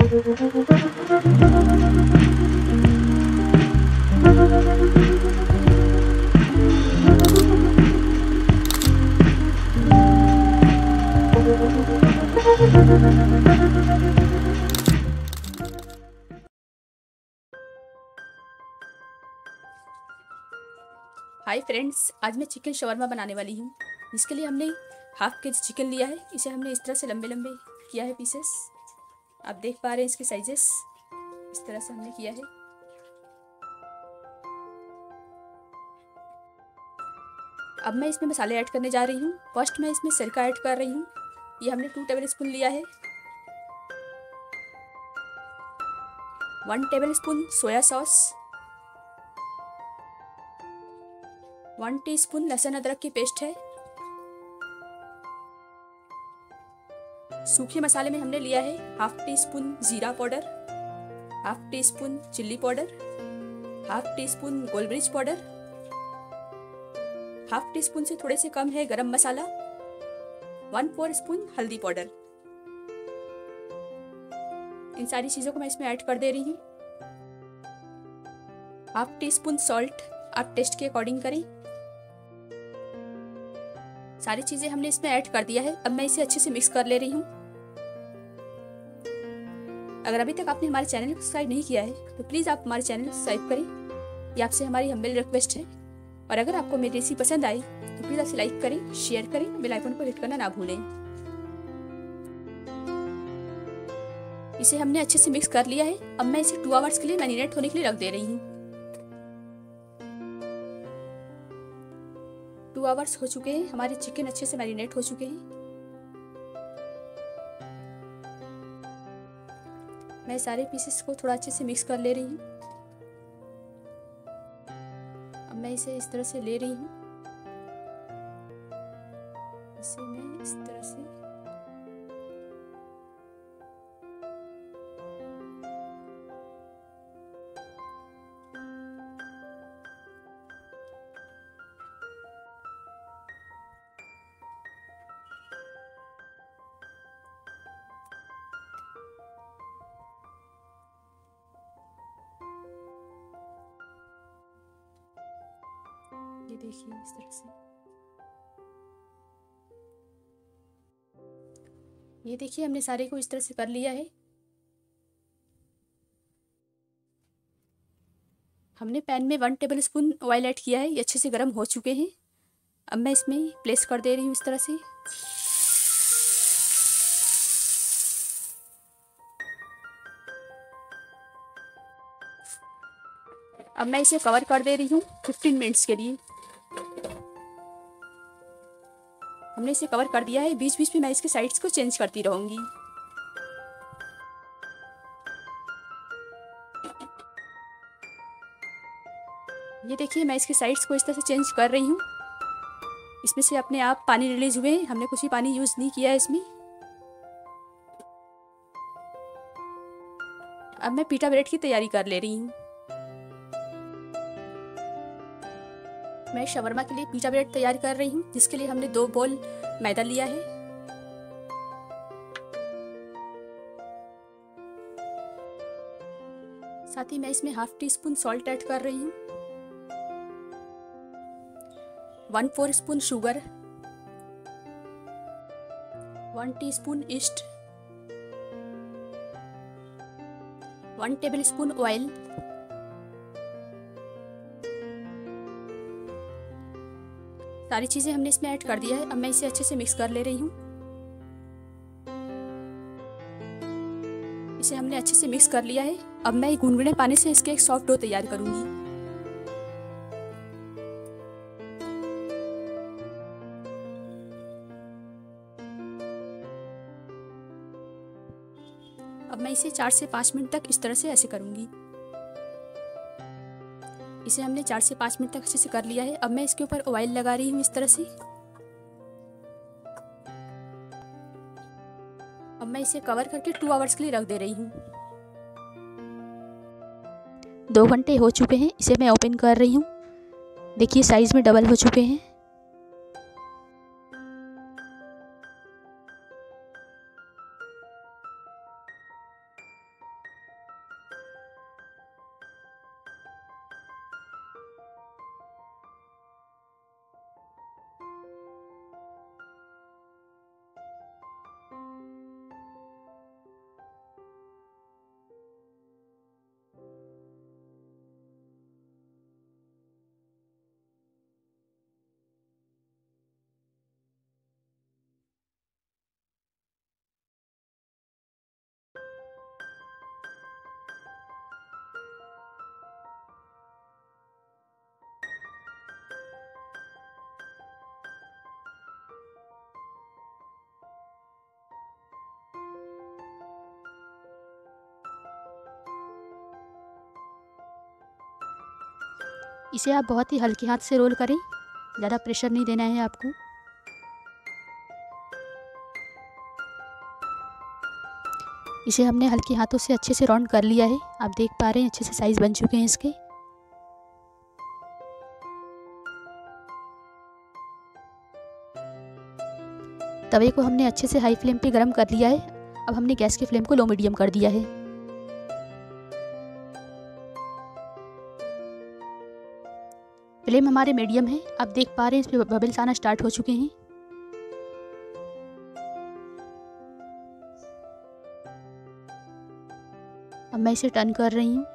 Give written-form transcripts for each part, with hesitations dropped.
Hi friends, आज मैं chicken shawarma बनाने वाली हूँ, जिसके लिए हमने हाफ केजी चिकन लिया है। इसे हमने इस तरह से लंबे लंबे किया है पीसेस। आप देख पा रहे हैं इसके साइजेस, इस तरह से हमने किया है। अब मैं इसमें मसाले ऐड करने जा रही हूँ। फर्स्ट मैं इसमें सिरका ऐड कर रही हूँ। ये हमने 2 टेबल स्पून लिया है। 1 table spoon soya sauce, 1 teaspoon लहसुन अदरक की पेस्ट है। सूखे मसाले में हमने लिया है हाफ टी स्पून जीरा powder, half teaspoon chilli powder, half teaspoon गोलमरीच पाउडर, हाफ टी स्पून से थोड़े से कम है गरम मसाला, 1/4 स्पून हल्दी पाउडर। इन सारी चीज़ों को मैं इसमें ऐड कर दे रही हूँ। हाफ टी स्पून सॉल्ट आप टेस्ट के अकॉर्डिंग करें। सारी चीज़ें हमने इसमें ऐड कर दिया है। अब मैं इसे अच्छे से मिक्स कर ले रही हूँ। अगर अभी तक आपने हमारे चैनल को सब्सक्राइब नहीं किया है तो प्लीज़ आप हमारे चैनल को सब्सक्राइब करें। ये आपसे हमारी हम्बल रिक्वेस्ट है। और अगर आपको मेरी रेसिपी पसंद आई तो प्लीज़ आप लाइक करें, शेयर करें, बेल आइकन को हिट करना ना भूलें। इसे हमने अच्छे से मिक्स कर लिया है। अब मैं इसे 2 आवर्स के लिए मैरिनेट होने के लिए रख दे रही हूँ। 2 आवर्स हो चुके हैं, हमारे चिकन अच्छे से मैरिनेट हो चुके हैं। मैं सारे पीसेस को थोड़ा अच्छे से मिक्स कर ले रही हूँ। अब मैं इसे इस तरह से ले रही हूँ। इसे मैं इस तरह से ये देखिए इस तरह से। ये देखिए हमने सारे को इस तरह से कर लिया है। हमने पैन में 1 टेबल स्पून ऑयल ऐड किया है। ये अच्छे से गर्म हो चुके हैं। अब मैं इसमें प्लेस कर दे रही हूँ इस तरह से। अब मैं इसे कवर कर दे रही हूँ 15 मिनट्स के लिए। हमने इसे कवर कर दिया है। बीच बीच में मैं इसके साइड्स को चेंज करती रहूँगी। ये देखिए मैं इसके साइड्स को इस तरह से चेंज कर रही हूँ। इसमें से अपने आप पानी रिलीज हुए। हमने कुछ भी पानी यूज़ नहीं किया है इसमें। अब मैं पीटा ब्रेड की तैयारी कर ले रही हूँ। मैं शवरमा के लिए पीटा ब्रेड तैयार कर रही हूँ, जिसके लिए हमने 2 बोल मैदा लिया है। साथ ही मैं इसमें half tea spoon salt add कर रही हूँ, 1/4 spoon sugar, 1 teaspoon east, 1 table spoon oil, सारी चीज़ें हमने इसमें ऐड कर दिया है। अब मैं इसे अच्छे से मिक्स कर ले रही हूँ। इसे हमने अच्छे से मिक्स कर लिया है। अब मैं गुनगुने पानी से इसके एक सॉफ्ट डो तैयार करूँगी। अब मैं इसे 4 से 5 मिनट तक इस तरह से ऐसे करूँगी। इसे हमने 4 से 5 मिनट तक अच्छे से कर लिया है। अब मैं इसके ऊपर ऑयल लगा रही हूँ इस तरह से। अब मैं इसे कवर करके 2 आवर्स के लिए रख दे रही हूँ। 2 घंटे हो चुके हैं। इसे मैं ओपन कर रही हूँ। देखिए साइज में डबल हो चुके हैं। इसे आप बहुत ही हल्के हाथ से रोल करें, ज़्यादा प्रेशर नहीं देना है आपको। इसे हमने हल्के हाथों से अच्छे से राउंड कर लिया है। आप देख पा रहे हैं अच्छे से साइज़ बन चुके हैं इसके। तवे को हमने अच्छे से हाई फ्लेम पे गरम कर लिया है। अब हमने गैस की फ्लेम को लो मीडियम कर दिया है। फ्लेम हमारे मीडियम है। आप देख पा रहे हैं इसमें बबल्स आना स्टार्ट हो चुके हैं। अब मैं इसे टर्न कर रही हूँ।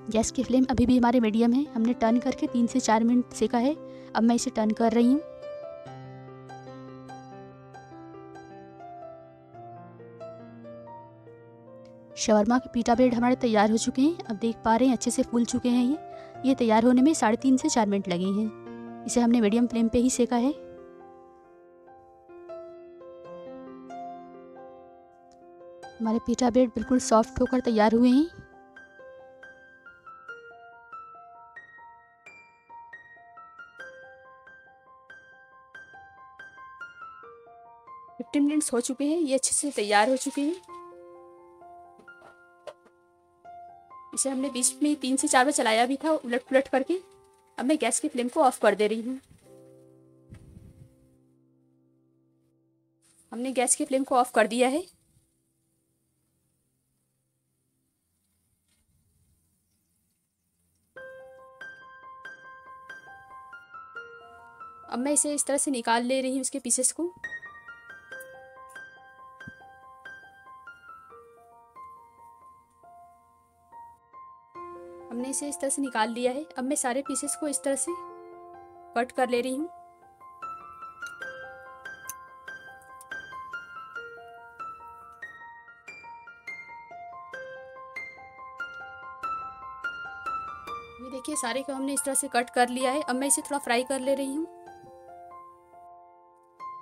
गैस की फ्लेम अभी भी हमारे मीडियम है। हमने टर्न करके 3 से 4 मिनट सेका है। अब मैं इसे टर्न कर रही हूँ। शवरमा के पिटा ब्रेड हमारे तैयार हो चुके हैं। अब देख पा रहे हैं अच्छे से फूल चुके हैं ये तैयार होने में 3.5 से 4 मिनट लगे हैं। इसे हमने मीडियम फ्लेम पे ही सेका है। हमारे पिटा ब्रेड बिल्कुल सॉफ्ट होकर तैयार हुए हैं। फिफ्टीन मिनट्स हो चुके हैं। ये अच्छे से तैयार हो चुके हैं। इसे हमने बीच में 3 से 4 बार चलाया भी था उलट पुलट करके। अब मैं गैस की फ्लेम को ऑफ कर दे रही हूँ। हमने गैस की फ्लेम को ऑफ कर दिया है। अब मैं इसे इस तरह से निकाल ले रही हूँ इसके पीसेस को। हमने इसे इस तरह से निकाल लिया है। अब मैं सारे पीसेस को इस तरह से कट कर ले रही हूँ। ये देखिए सारे को हमने इस तरह से कट कर लिया है। अब मैं इसे थोड़ा फ्राई कर ले रही हूँ।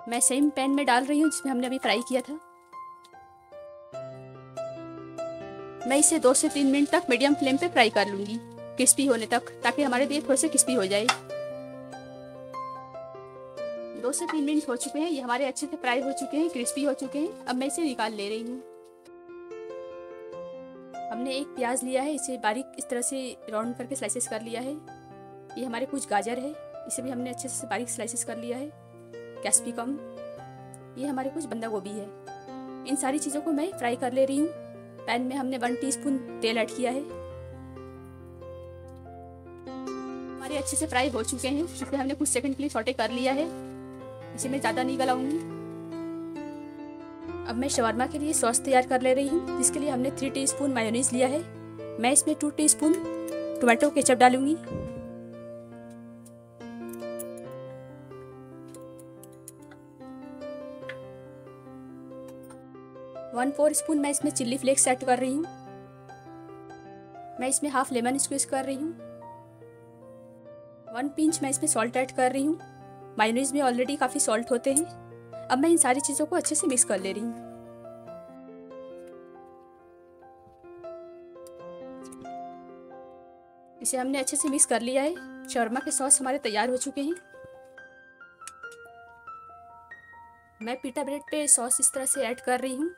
मैं सेम पैन में डाल रही हूँ जिसमें हमने अभी फ्राई किया था। मैं इसे 2 से 3 मिनट तक मीडियम फ्लेम पे फ्राई कर लूँगी, क्रिस्पी होने तक, ताकि हमारे दिए थोड़े से क्रिस्पी हो जाए। 2 से 3 मिनट हो चुके हैं। ये हमारे अच्छे से फ्राई हो चुके हैं, क्रिस्पी हो चुके हैं। अब मैं इसे निकाल ले रही हूँ। हमने एक प्याज लिया है, इसे बारीक इस तरह से राउंड करके स्लाइसेस कर लिया है। ये हमारे कुछ गाजर है, इसे भी हमने अच्छे से बारीक स्लाइसेस कर लिया है। कैप्सिकम, ये हमारे कुछ बंदा गोभी है। इन सारी चीज़ों को मैं फ्राई कर ले रही हूँ। पैन में हमने 1 टीस्पून तेल ऐड किया है। हमारे अच्छे से फ्राई हो चुके हैं। इसे हमने कुछ सेकंड के लिए सौटे कर लिया है। इसे मैं ज़्यादा नहीं गलाऊंगी। अब मैं शवरमा के लिए सॉस तैयार कर ले रही हूँ, जिसके लिए हमने 3 टीस्पून मायोनीज लिया है। मैं इसमें 2 टीस्पून टोमेटो केचप डालूंगी। 1/4 स्पून मैं इसमें चिल्ली फ्लेक्स ऐड कर रही हूँ। मैं इसमें हाफ लेमन स्क्वीज कर रही हूँ। 1 पिंच मैं इसमें सॉल्ट ऐड कर रही हूँ। मायोनीज में ऑलरेडी काफ़ी सॉल्ट होते हैं। अब मैं इन सारी चीज़ों को अच्छे से मिक्स कर ले रही हूँ। इसे हमने अच्छे से मिक्स कर लिया है। शवरमा के सॉस हमारे तैयार हो चुके हैं। मैं पिटा ब्रेड पे सॉस इस तरह से ऐड कर रही हूँ।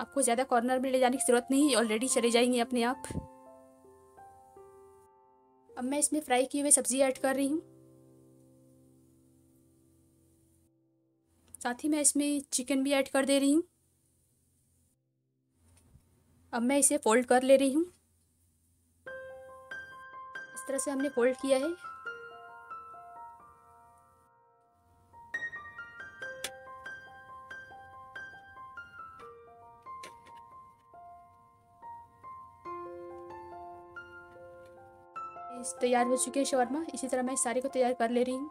आपको ज़्यादा कॉर्नर में ले जाने की ज़रूरत नहीं है, ऑलरेडी चले जाएंगे अपने आप। अब मैं इसमें फ्राई किए हुए सब्जी ऐड कर रही हूँ। साथ ही मैं इसमें चिकन भी ऐड कर दे रही हूँ। अब मैं इसे फोल्ड कर ले रही हूँ। इस तरह से हमने फोल्ड किया है। तैयार हो चुके हैं शवरमा। इसी तरह मैं सारे को तैयार कर ले रही हूँ।